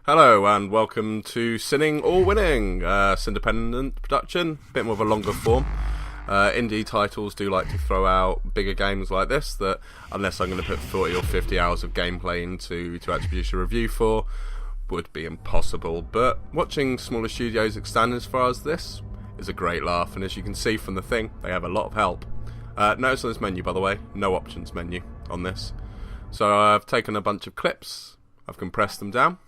Hello and welcome to Sinning or Winning, Sindependent production, a bit more of a longer form. Indie titles do like to throw out bigger games like this that, unless I'm going to put 40 or 50 hours of gameplay into to actually produce a review for, would be impossible. But watching smaller studios extend as far as this is a great laugh, and as you can see from the thing, they have a lot of help. Notice on this menu, by the way, no options menu on this. So I've taken a bunch of clips, I've compressed them down,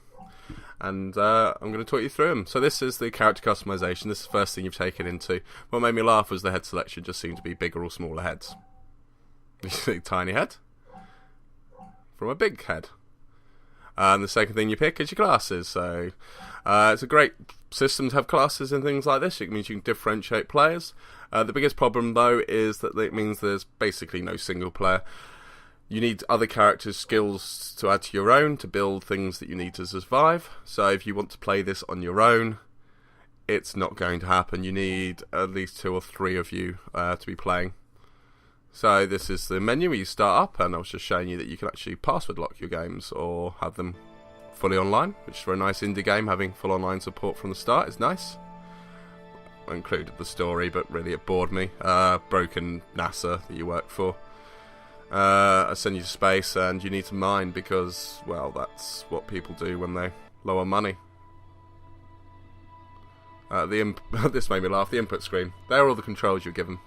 and I'm going to talk you through them. So this is the character customization. This is the first thing you've taken into. What made me laugh was the head selection just seemed to be bigger or smaller heads. You see a tiny head from a big head. And the second thing you pick is your classes. So it's a great system to have classes and things like this. It means you can differentiate players. The biggest problem though is that it means there's basically no single player. You need other characters' skills to add to your own to build things that you need to survive. So if you want to play this on your own, it's not going to happen. You need at least 2 or 3 of you to be playing. So this is the menu where you start up, and I was just showing you that you can actually password lock your games or have them fully online, which for a nice indie game, having full online support from the start is nice. I included the story, but really it bored me. Broken NASA that you work for. I send you to space and you need to mine because, well, that's what people do when they low on money. This made me laugh. The input screen. There are all the controls you're given.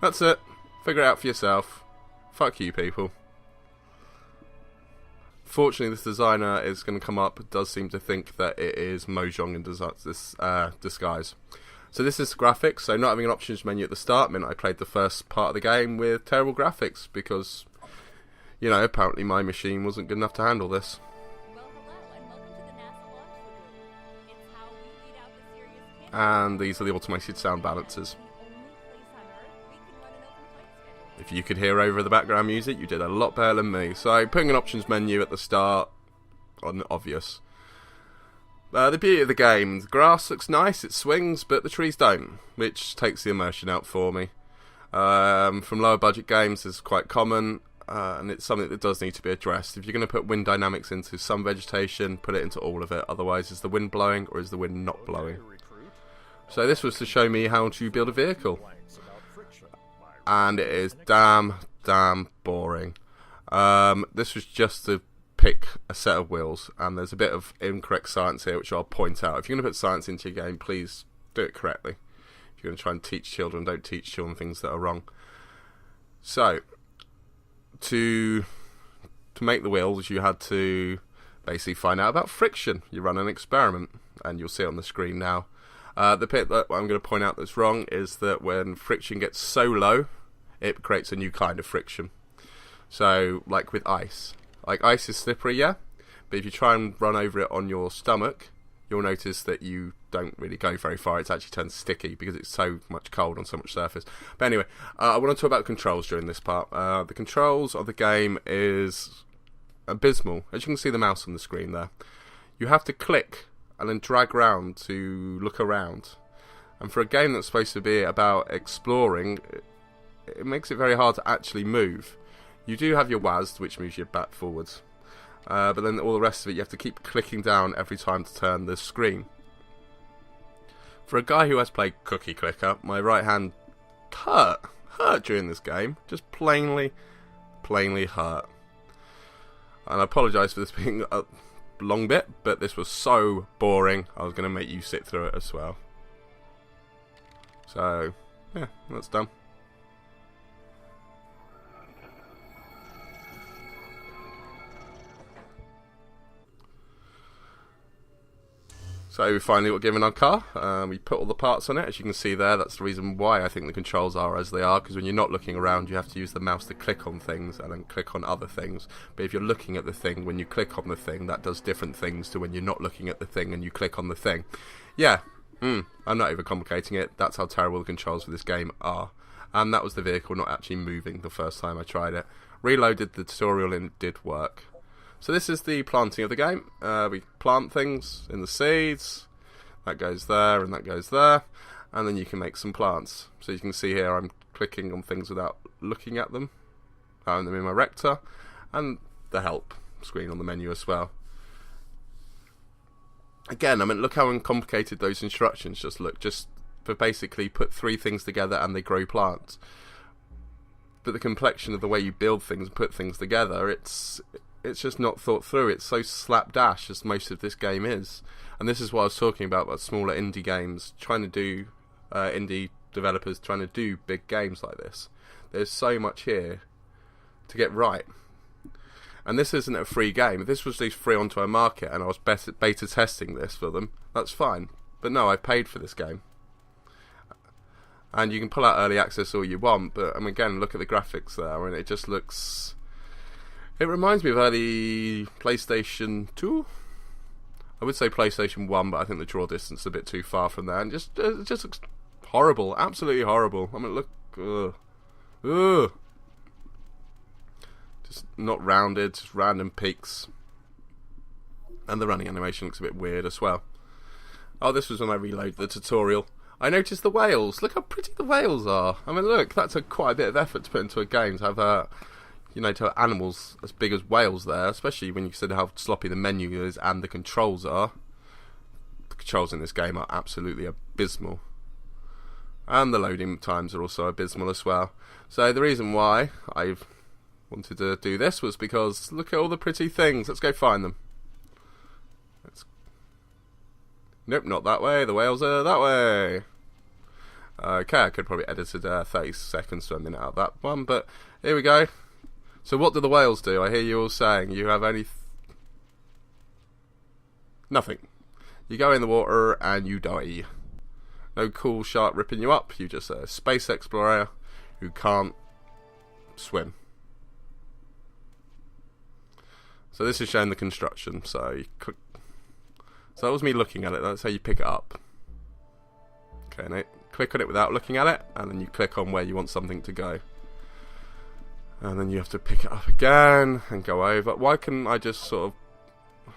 That's it. Figure it out for yourself. Fuck you, people. Fortunately, this designer is going to come up. Does seem to think that it is Mojang in disguise. So this is graphics, so not having an options menu at the start meant I played the first part of the game with terrible graphics because, you know, apparently my machine wasn't good enough to handle this. Well, hello, and welcome to the NASA Launch Lagoon. It's how we weed out the serious kids. And these are the automated sound balancers. The only place on Earth we can run an open flight schedule. If you could hear over the background music, you did a lot better than me. So putting an options menu at the start, obvious. The beauty of the game, the grass looks nice, it swings, but the trees don't, which takes the immersion out for me. From lower budget games, this is quite common, and it's something that does need to be addressed. If you're going to put wind dynamics into some vegetation, put it into all of it, otherwise is the wind blowing or is the wind not blowing? So this was to show me how to build a vehicle, and it is damn boring. This was just to pick a set of wheels, and there's a bit of incorrect science here which I'll point out. If you're going to put science into your game, please do it correctly. If you're going to try and teach children, don't teach children things that are wrong. So to make the wheels, you had to basically find out about friction. You run an experiment, and you'll see it on the screen now. The bit that I'm going to point out that's wrong is that when friction gets so low, it creates a new kind of friction. So like with ice. Like, ice is slippery, yeah? But if you try and run over it on your stomach, you'll notice that you don't really go very far. It actually turns sticky because it's so much cold on so much surface. But anyway, I want to talk about controls during this part. The controls of the game is abysmal. As you can see the mouse on the screen there. You have to click and then drag round to look around. And for a game that's supposed to be about exploring, it makes it very hard to actually move. You do have your WASD, which moves you back forwards, but then all the rest of it you have to keep clicking down every time to turn the screen. For a guy who has played Cookie Clicker, my right hand hurt during this game, just plainly hurt. And I apologise for this being a long bit, but this was so boring I was going to make you sit through it as well. So, yeah, that's done. So we finally got given our car, we put all the parts on it, as you can see there. That's the reason why I think the controls are as they are, because when you're not looking around you have to use the mouse to click on things and then click on other things. But if you're looking at the thing, when you click on the thing, that does different things to when you're not looking at the thing and you click on the thing. Yeah, I'm not even complicating it, that's how terrible the controls for this game are. And that was the vehicle not actually moving the first time I tried it. Reloaded the tutorial and it did work. So this is the planting of the game. We plant things in the seeds. That goes there and that goes there. And then you can make some plants. So you can see here I'm clicking on things without looking at them. I'm in my rector. And the help screen on the menu as well. again, I mean, look how uncomplicated those instructions just look. Just for basically put 3 things together and they grow plants. But the complexion of the way you build things and put things together, it's just not thought through. It's so slapdash as most of this game is. And this is what I was talking about smaller indie games, trying to do, indie developers trying to do big games like this. There's so much here to get right. And this isn't a free game. If this was released free onto a market and I was beta testing this for them, that's fine. But no, I paid for this game. And you can pull out early access all you want, but again, look at the graphics there, and it just looks... It reminds me of early PlayStation 2? I would say PlayStation 1, but I think the draw distance is a bit too far from there, and it just looks horrible, absolutely horrible. I mean, look... Ugh. Just not rounded, just random peaks. And the running animation looks a bit weird as well. Oh, this was when I reloaded the tutorial. I noticed the whales. Look how pretty the whales are. I mean, look, that's quite a bit of effort to put into a game to have, to have animals as big as whales there, especially when you consider how sloppy the menu is and the controls are. The controls in this game are absolutely abysmal. And the loading times are also abysmal as well. So the reason why I wanted to do this was because look at all the pretty things. Let's go find them. Nope, not that way. The whales are that way. Okay, I could probably edited 30 seconds to a minute out of that one, but here we go. So what do the whales do? I hear you all saying you have only... nothing. You go in the water and you die. No cool shark ripping you up. You're just a space explorer who can't swim. So this is showing the construction. So you click. So that was me looking at it. That's how you pick it up. Okay, now click on it without looking at it, and then you click on where you want something to go. And then you have to pick it up again and go over. Why couldn't I just sort of...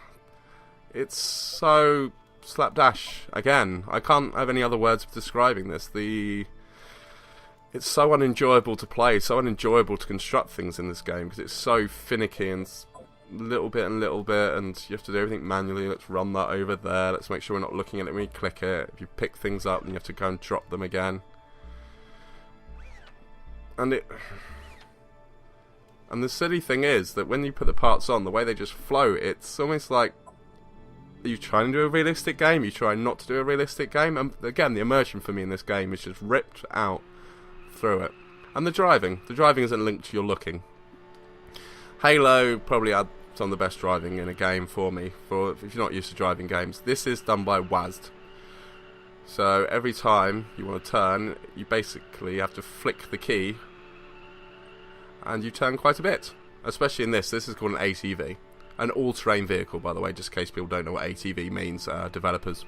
It's so slapdash. Again, I can't have any other words for describing this. It's so unenjoyable to play, so unenjoyable to construct things in this game, because it's so finicky and little bit, and you have to do everything manually. Let's run that over there. Let's make sure we're not looking at it when you click it. If you pick things up, then you have to go and drop them again. And the silly thing is that when you put the parts on, the way they just float, it's almost like, are you trying to do a realistic game? Are you trying not to do a realistic game? And again, the immersion for me in this game is just ripped out through it. And the driving isn't linked to your looking. Halo probably had some of the best driving in a game for me, if you're not used to driving games. This is done by WASD. So every time you want to turn, you basically have to flick the key, and you turn quite a bit. Especially in this is called an ATV. An all-terrain vehicle, by the way, just in case people don't know what ATV means, developers.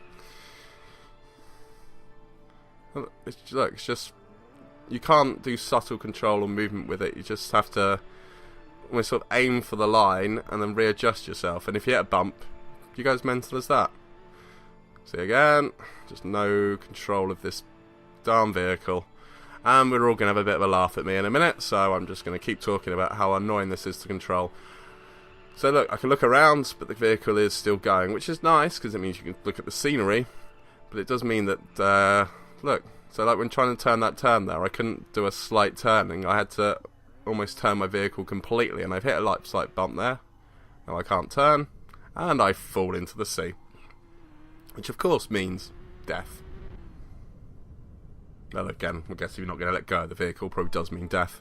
It's just... You can't do subtle control or movement with it. You just have to almost sort of aim for the line and then readjust yourself. And if you hit a bump, you go as mental as that. See again, just no control of this darn vehicle. And we're all going to have a bit of a laugh at me in a minute, so I'm just going to keep talking about how annoying this is to control. So look, I can look around, but the vehicle is still going, which is nice, because it means you can look at the scenery. But it does mean that, look, so like when trying to turn that turn there, I couldn't do a slight turning. I had to almost turn my vehicle completely, and I've hit a slight bump there. Now I can't turn, and I fall into the sea. Which of course means death. Well, again, I guess if you're not going to let go of the vehicle, probably does mean death.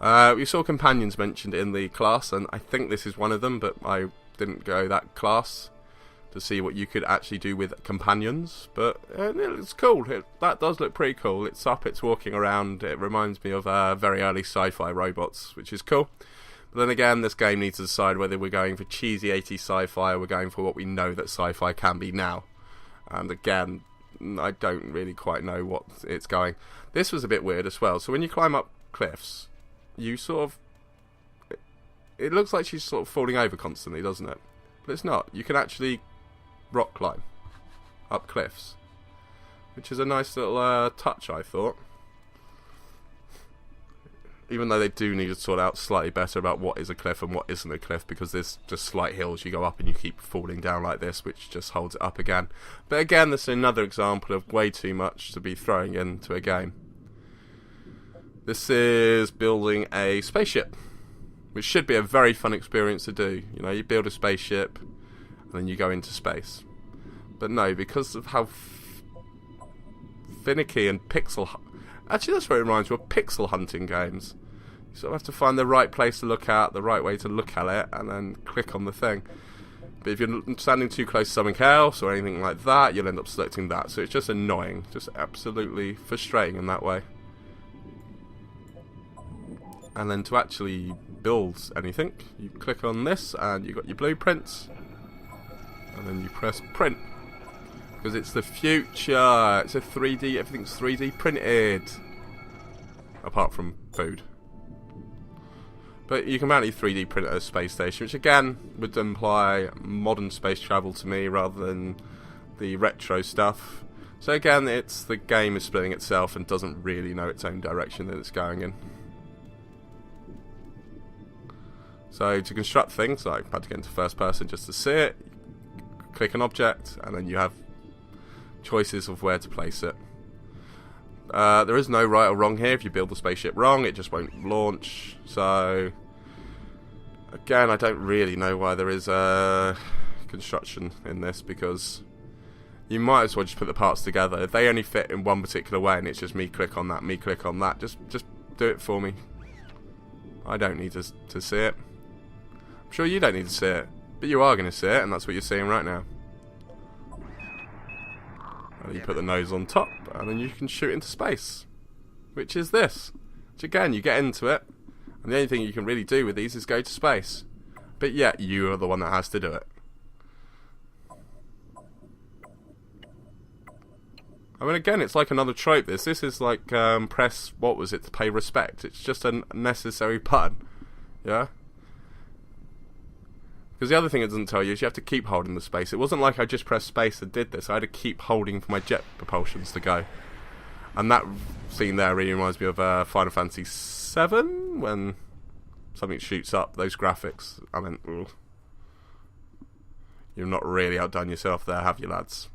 We saw companions mentioned in the class, and I think this is one of them, but I didn't go that class to see what you could actually do with companions. But it's cool. That does look pretty cool. It's up, it's walking around. It reminds me of very early sci-fi robots, which is cool. But then again, this game needs to decide whether we're going for cheesy 80s sci-fi or we're going for what we know that sci-fi can be now. And again, I don't really quite know what it's going. This was a bit weird as well. So when you climb up cliffs, you sort of... It looks like she's sort of falling over constantly, doesn't it? But it's not. You can actually rock climb up cliffs, which is a nice little touch, I thought. even though they do need to sort out slightly better about what is a cliff and what isn't a cliff, because there's just slight hills you go up and you keep falling down like this, which just holds it up again. But again, this is another example of way too much to be throwing into a game. This is building a spaceship, which should be a very fun experience to do. You know, you build a spaceship and then you go into space. But no, because of how finicky and actually, that's what it reminds me of pixel hunting games. You sort of have to find the right place to look at, the right way to look at it, and then click on the thing. But if you're standing too close to something else or anything like that, you'll end up selecting that. So it's just annoying, just absolutely frustrating in that way. And then to actually build anything, you click on this and you've got your blueprints, and then you press print, because it's the future. It's a 3D, everything's 3D printed, apart from food. But you can apparently 3D print a space station, which again would imply modern space travel to me rather than the retro stuff. So again, it's the game is splitting itself and doesn't really know its own direction that it's going in. So to construct things, like I had to get into first person just to see it, click an object, and then you have choices of where to place it. There is no right or wrong here. If you build the spaceship wrong, it just won't launch. So again, I don't really know why there is construction in this, because you might as well just put the parts together. If they only fit in one particular way and it's just me click on that, just do it for me. I don't need to see it. I'm sure you don't need to see it, but you are going to see it, and that's what you're seeing right now. And you put the nose on top, and then you can shoot into space, which is this. Which again, you get into it, and the only thing you can really do with these is go to space. But yet, you are the one that has to do it. I mean, again, it's like another trope. This is like press, what was it, to pay respect. It's just a necessary button, yeah. Because the other thing it doesn't tell you is you have to keep holding the space. It wasn't like I just pressed space and did this. I had to keep holding for my jet propulsions to go. And that scene there really reminds me of Final Fantasy VII, when something shoots up. Those graphics, I mean, ugh. You've not really outdone yourself there, have you, lads?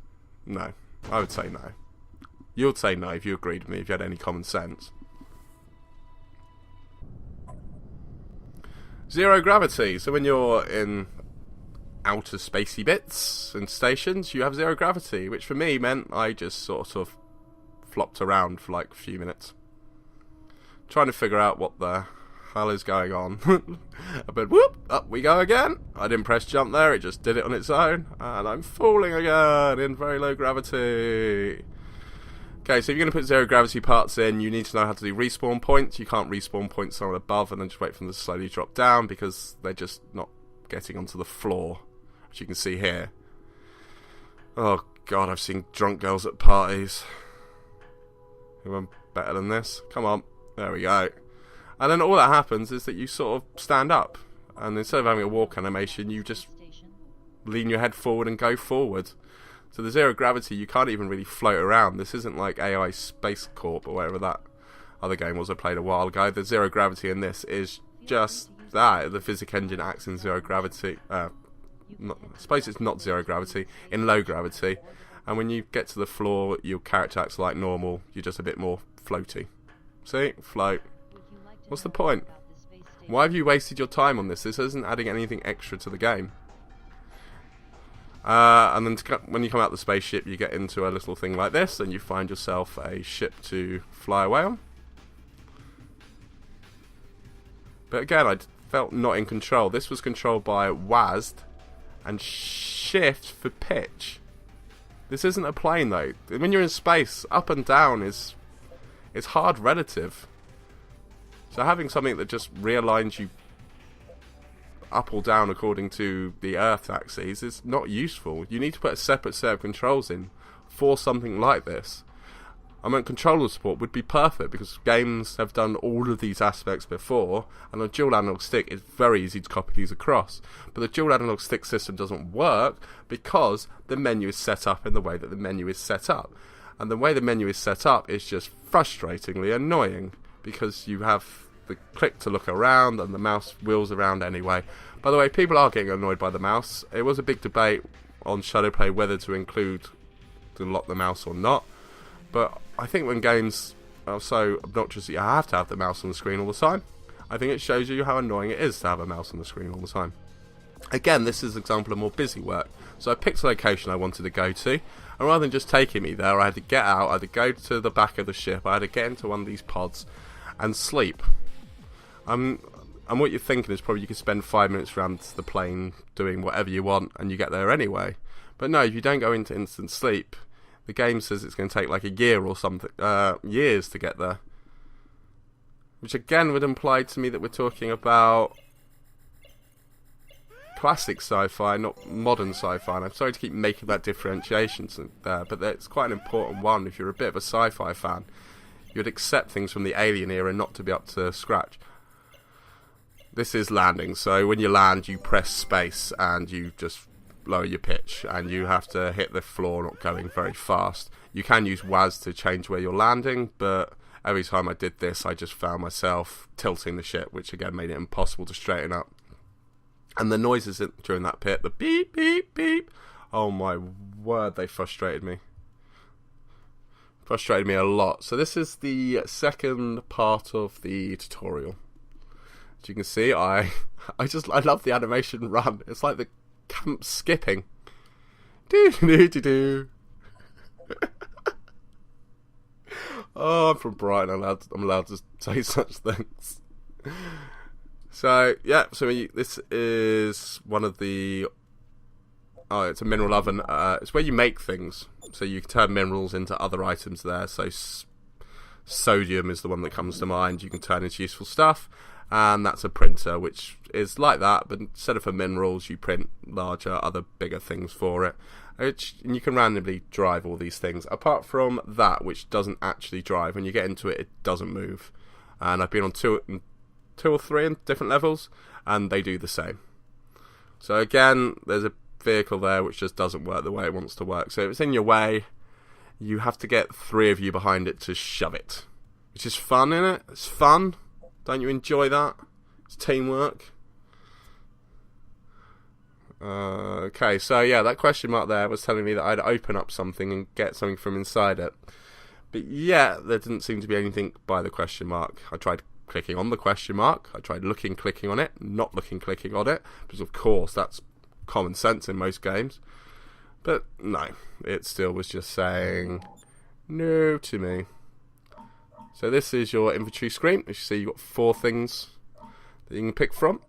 No. I would say no. You would say no if you agreed with me, if you had any common sense. Zero gravity. So when you're in outer spacey bits and stations, you have zero gravity, which for me meant I just sort of flopped around for like a few minutes, trying to figure out what the hell is going on. But whoop, up we go again. I didn't press jump there, it just did it on its own, and I'm falling again in very low gravity. Okay, so if you're going to put zero gravity parts in, you need to know how to do respawn points. You can't respawn point someone above and then just wait for them to slowly drop down, because they're just not getting onto the floor, which you can see here. Oh god, I've seen drunk girls at parties who are better than this. Come on, there we go. And then all that happens is that you sort of stand up, and instead of having a walk animation, you just lean your head forward and go forward. So the zero gravity, you can't even really float around. This isn't like AI Space Corp or whatever that other game was I played a while ago. The zero gravity in this is just that. The physics engine acts in zero gravity. I suppose it's not zero gravity, in low gravity. And when you get to the floor, your character acts like normal. You're just a bit more floaty. See? Float. What's the point? Why have you wasted your time on this? This isn't adding anything extra to the game. And then when you come out the spaceship, you get into a little thing like this, and you find yourself a ship to fly away on. But again, I felt not in control. This was controlled by WASD and shift for pitch. This isn't a plane though. When you're in space, up and down is hard relative. So having something that just realigns you up or down according to the Earth axis is not useful. You need to put a separate set of controls in for something like this. I mean, controller support would be perfect, because games have done all of these aspects before, and a dual analog stick is very easy to copy these across. But the dual analog stick system doesn't work because the menu is set up in the way that the menu is set up. And the way the menu is set up is just frustratingly annoying, because you have the click to look around, and the mouse wheels around anyway. By the way, people are getting annoyed by the mouse. It was a big debate on Shadowplay whether to lock the mouse or not. But I think when games are so obnoxious that you have to have the mouse on the screen all the time, I think it shows you how annoying it is to have a mouse on the screen all the time. Again, this is an example of more busy work. So I picked a location I wanted to go to, and rather than just taking me there, I had to get out, I had to go to the back of the ship, I had to get into one of these pods and sleep. And what you're thinking is probably you could spend 5 minutes around the plane doing whatever you want and you get there anyway. But no, if you don't go into instant sleep, the game says it's going to take like a year or something, years to get there. Which again would imply to me that we're talking about classic sci-fi, not modern sci-fi. And I'm sorry to keep making that differentiation there, but it's quite an important one. If you're a bit of a sci-fi fan, you'd accept things from the Alien era not to be up to scratch. This is landing, so when you land, you press space and you just lower your pitch, and you have to hit the floor, not going very fast. You can use WAS to change where you're landing, but every time I did this, I just found myself tilting the ship, which again made it impossible to straighten up. And the noises during that pit, the beep, beep, beep, oh my word, they frustrated me. Frustrated me a lot. So this is the second part of the tutorial. As you can see, I love the animation run. It's like the camp skipping. Do do do do. Oh, I'm from Brighton. I'm allowed to say such things. So yeah, this is one of the. Oh, it's a mineral oven. It's where you make things. So you can turn minerals into other items there. So sodium is the one that comes to mind. You can turn into useful stuff. And that's a printer, which is like that, but instead of for minerals, you print larger, other bigger things for it. And you can randomly drive all these things. Apart from that, which doesn't actually drive. When you get into it, it doesn't move. And I've been on two or three in different levels, and they do the same. So again, there's a vehicle there which just doesn't work the way it wants to work. So if it's in your way, you have to get 3 of you behind it to shove it. Which is fun, innit? It's fun. Don't you enjoy that? It's teamwork. Okay, so yeah, that question mark there was telling me that I'd open up something and get something from inside it. But yeah, there didn't seem to be anything by the question mark. I tried clicking on the question mark. I tried clicking on it, not clicking on it. Because of course, that's common sense in most games. But no, it still was just saying no to me. So this is your inventory screen. As you see, you've got 4 things that you can pick from.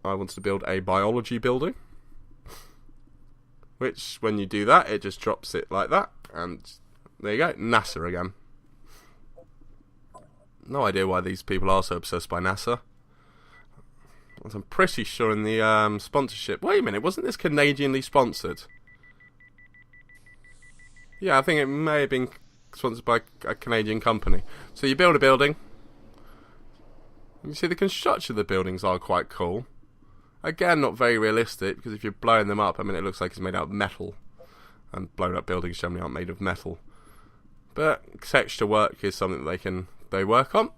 I wanted to build a biology building. Which, when you do that, it just drops it like that. And there you go, NASA again. No idea why these people are so obsessed by NASA. I'm pretty sure in the sponsorship... Wait a minute, wasn't this Canadianly sponsored? Yeah, I think it may have been sponsored by a Canadian company. So you build a building. You see the construction of the buildings are quite cool. Again, not very realistic, because if you're blowing them up, I mean, it looks like it's made out of metal. And blown up buildings generally aren't made of metal. But texture work is something that they work on.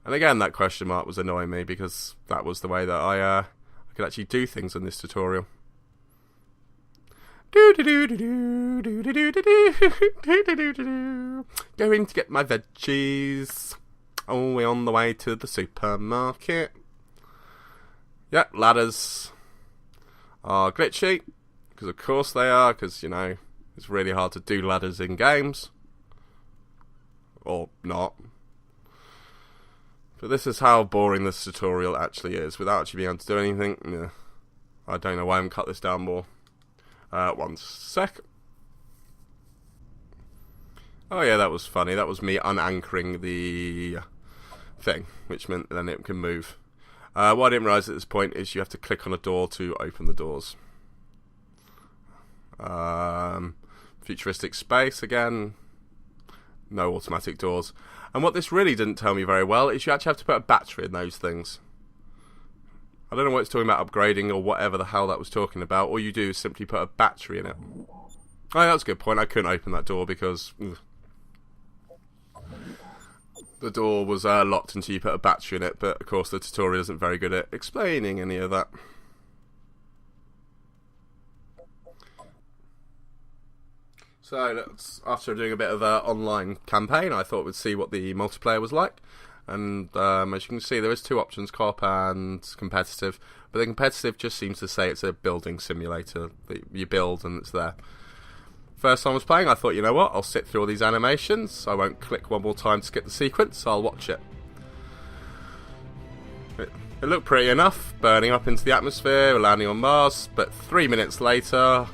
And again, that question mark was annoying me, because that was the way that I could actually do things in this tutorial. Going to get my veggies. Oh, we're on the way to the supermarket. Yeah, ladders are glitchy. Because of course they are, because, you know, it's really hard to do ladders in games. Or not. But this is how boring this tutorial actually is. Without actually being able to do anything. Yeah. I don't know why I haven't cut this down more. 1 sec. Oh yeah, that was funny. That was me unanchoring the thing, which meant then it can move. What I didn't realise at this point is you have to click on a door to open the doors. Futuristic space again. No automatic doors. And what this really didn't tell me very well is you actually have to put a battery in those things. I don't know what it's talking about upgrading or whatever the hell that was talking about. All you do is simply put a battery in it. Oh, that's a good point. I couldn't open that door because... the door was locked until you put a battery in it, but of course the tutorial isn't very good at explaining any of that. So after doing a bit of an online campaign, I thought we'd see what the multiplayer was like. And as you can see, there is two options, co-op and competitive. But the competitive just seems to say it's a building simulator that you build and it's there. First time I was playing, I thought, you know what, I'll sit through all these animations. I won't click one more time to skip the sequence, I'll watch it. It looked pretty enough, burning up into the atmosphere, landing on Mars, but 3 minutes later,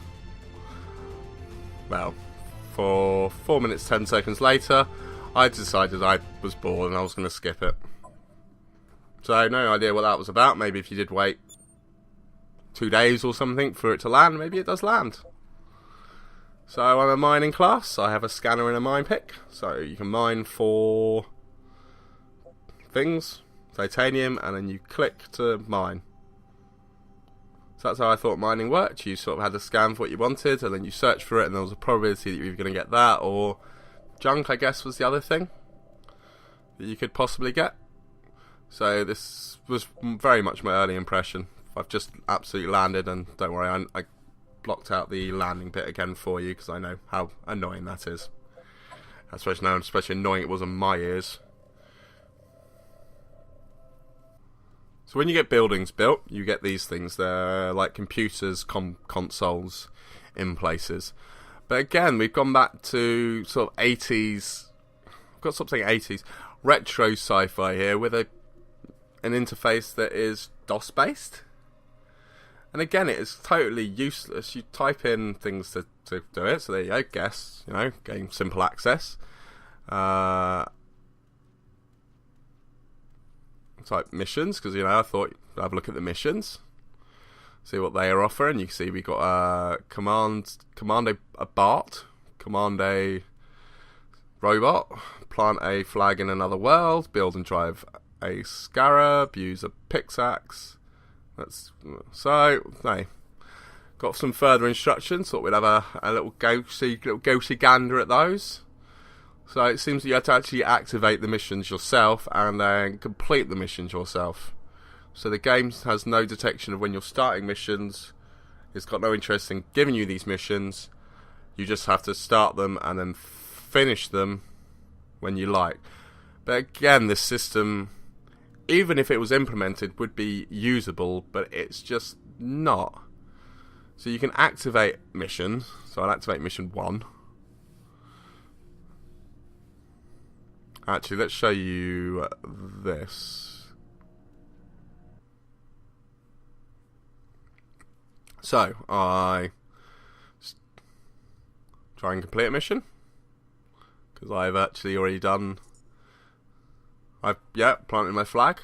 well, for 4 minutes 10 seconds later, I decided I was bored and I was going to skip it. So no idea what that was about. Maybe if you did wait 2 days or something for it to land, maybe it does land. So I'm a mining class. I have a scanner and a mine pick. So you can mine for things, titanium, and then you click to mine. So that's how I thought mining worked. You sort of had to scan for what you wanted, and then you search for it, and there was a probability that you were going to get that, or junk, I guess, was the other thing that you could possibly get. So this was very much my early impression. I've just absolutely landed, and don't worry, I blocked out the landing bit again for you because I know how annoying that is. Especially annoying it was on my ears. So when you get buildings built, you get these things. They're like computers, consoles in places. But again, we've gone back to sort of 80s. I've got something 80s retro sci-fi here with an interface that is DOS based. And again, it is totally useless. You type in things to do it. So there you go, guess, gain simple access. Type missions, because I thought I'd have a look at the missions, see what they are offering. You can see we got command a BART, command a robot, plant a flag in another world, build and drive a scarab, use a pickaxe. Got some further instructions. Thought we'd have a little ghosty gander at those. So it seems that you have to actually activate the missions yourself and then complete the missions yourself. So the game has no detection of when you're starting missions. It's got no interest in giving you these missions. You just have to start them and then finish them when you like. But again, this system, even if it was implemented, would be usable, but it's just not. So you can activate missions. So I'll activate mission 1. Actually, let's show you this. So, I try and complete a mission. Because I've actually already done... planted my flag.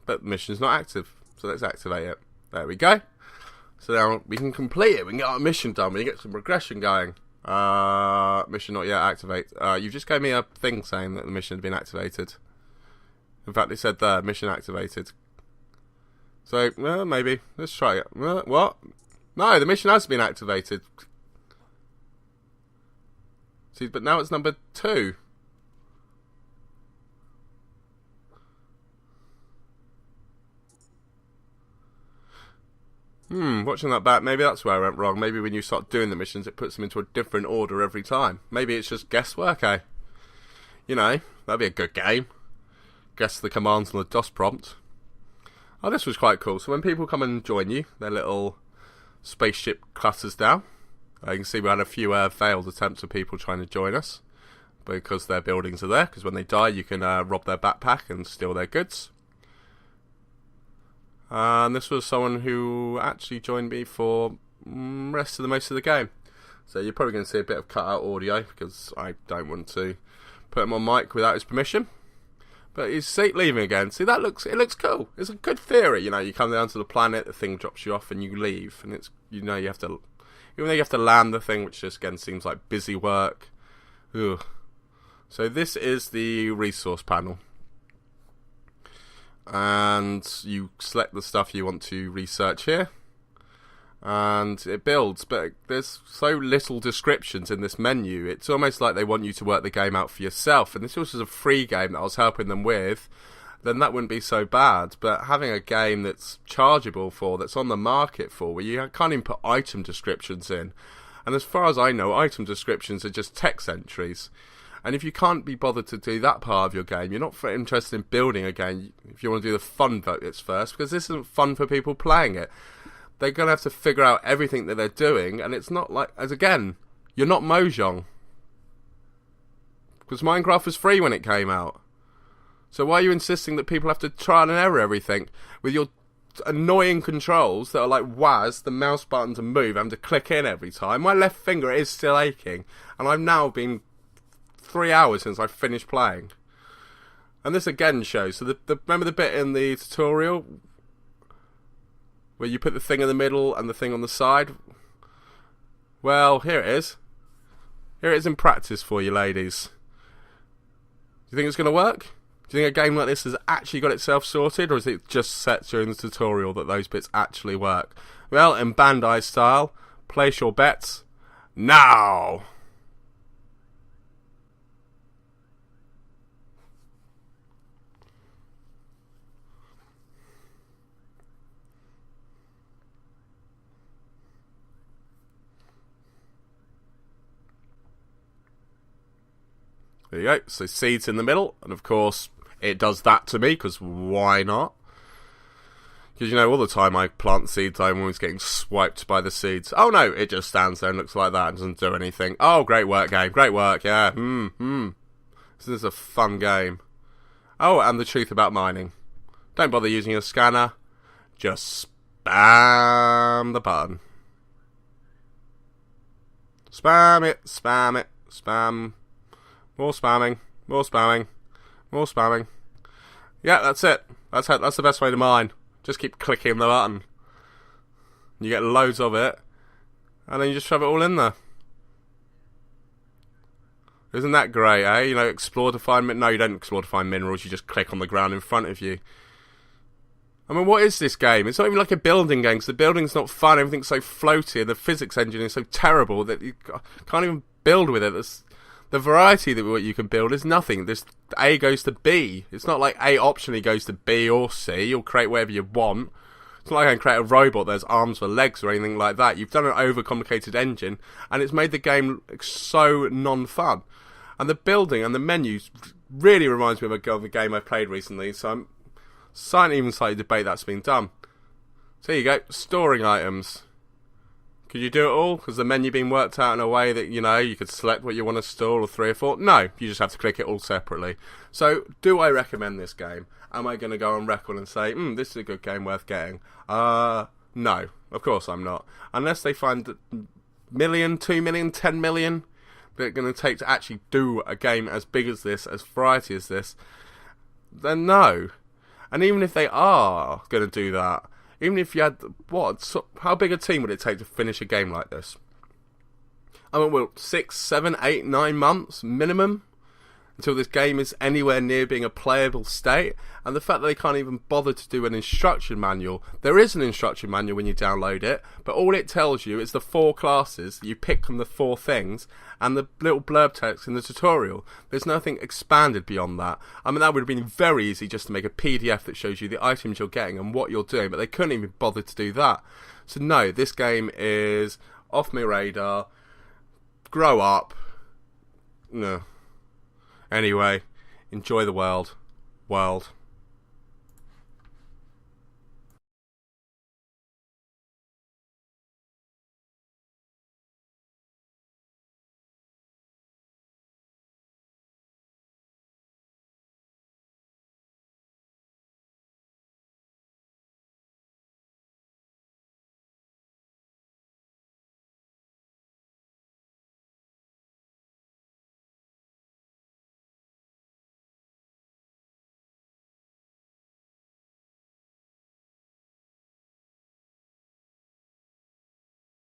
But the mission's not active. So let's activate it. There we go. So now we can complete it. We can get our mission done. We can get some progression going. Mission not yet activate. You just gave me a thing saying that the mission had been activated. In fact, it said there, mission activated. So, maybe. Let's try it. What? No, the mission has been activated. See, but now it's number 2. Watching that back, maybe that's where I went wrong. Maybe when you start doing the missions, it puts them into a different order every time. Maybe it's just guesswork, eh? That'd be a good game. Guess the commands on the DOS prompt. Oh, this was quite cool. So when people come and join you, their little spaceship clutters down. You can see we had a few failed attempts of people trying to join us because their buildings are there. Because when they die, you can rob their backpack and steal their goods. And this was someone who actually joined me for most of the game. So you're probably going to see a bit of cut out audio because I don't want to put him on mic without his permission. But he's leaving again. See, it looks cool. It's a good theory. You come down to the planet, the thing drops you off, and you leave. And it's you have to, even though you have to land the thing, which just again seems like busy work. Ugh. So this is the resource panel. And you select the stuff you want to research here. and it builds, but there's so little descriptions in this menu. It's almost like they want you to work the game out for yourself, and this was a free game that I was helping them with, then that wouldn't be so bad. But having a game that's chargeable for, that's on the market for, where you can't even put item descriptions in, and as far as I know, item descriptions are just text entries. And if you can't be bothered to do that part of your game, you're not interested in building a game. If you want to do the fun bits first, because this isn't fun for people playing it. They're going to have to figure out everything that they're doing, and it's not like, as again, you're not Mojang. Because Minecraft was free when it came out. So why are you insisting that people have to trial and error everything with your annoying controls that are like WAS, the mouse button to move, having to click in every time? My left finger is still aching, and I've now been 3 hours since I finished playing. And this again shows, so remember the bit in the tutorial where you put the thing in the middle and the thing on the side? Well, here it is. Here it is in practice for you ladies. Do you think it's going to work? Do you think a game like this has actually got itself sorted, or is it just set during the tutorial that those bits actually work? Well, in Bandai style, place your bets now! There you go, so seeds in the middle, and of course it does that to me, because why not? Because you know, all the time I plant seeds, I'm always getting swiped by the seeds. Oh no, it just stands there and looks like that and doesn't do anything. Oh, great work game, great work, yeah, This is a fun game. Oh, and the truth about mining. Don't bother using a scanner, just spam the button. Spam it, spam it, spam. More spamming, more spamming, more spamming. Yeah, that's it. That's the best way to mine. Just keep clicking the button. You get loads of it, and then you just shove it all in there. Isn't that great, eh? You know, explore to find... No, you don't explore to find minerals. You just click on the ground in front of you. I mean, what is this game? It's not even like a building game, because the building's not fun. Everything's so floaty, and the physics engine is so terrible that you can't even build with it. The variety that what you can build is nothing. This A goes to B. It's not like A optionally goes to B or C. You'll create whatever you want. It's not like I can create a robot there's arms for legs or anything like that. You've done an overcomplicated engine, and it's made the game so non-fun. And the building and the menus really reminds me of a game I played recently, so I'm even slightly debate that's been done. So here you go, storing items. Could you do it all? Has the menu been worked out in a way that, you know, you could select what you want to store, or 3 or 4? No, you just have to click it all separately. So, do I recommend this game? Am I going to go on record and say, this is a good game worth getting? No, of course I'm not. Unless they find that million, 2 million, 10 million that are going to take to actually do a game as big as this, as variety as this, then no. And even if they are going to do that, even if you had, how big a team would it take to finish a game like this? I mean, well, 6, 7, 8, 9 months minimum until this game is anywhere near being a playable state. And the fact that they can't even bother to do an instruction manual. There is an instruction manual when you download it, but all it tells you is the 4 classes. You pick from the 4 things and the little blurb text in the tutorial. There's nothing expanded beyond that. I mean, that would have been very easy just to make a PDF that shows you the items you're getting and what you're doing, but they couldn't even bother to do that. So no, this game is off my radar. Grow up. No. Anyway, enjoy the world.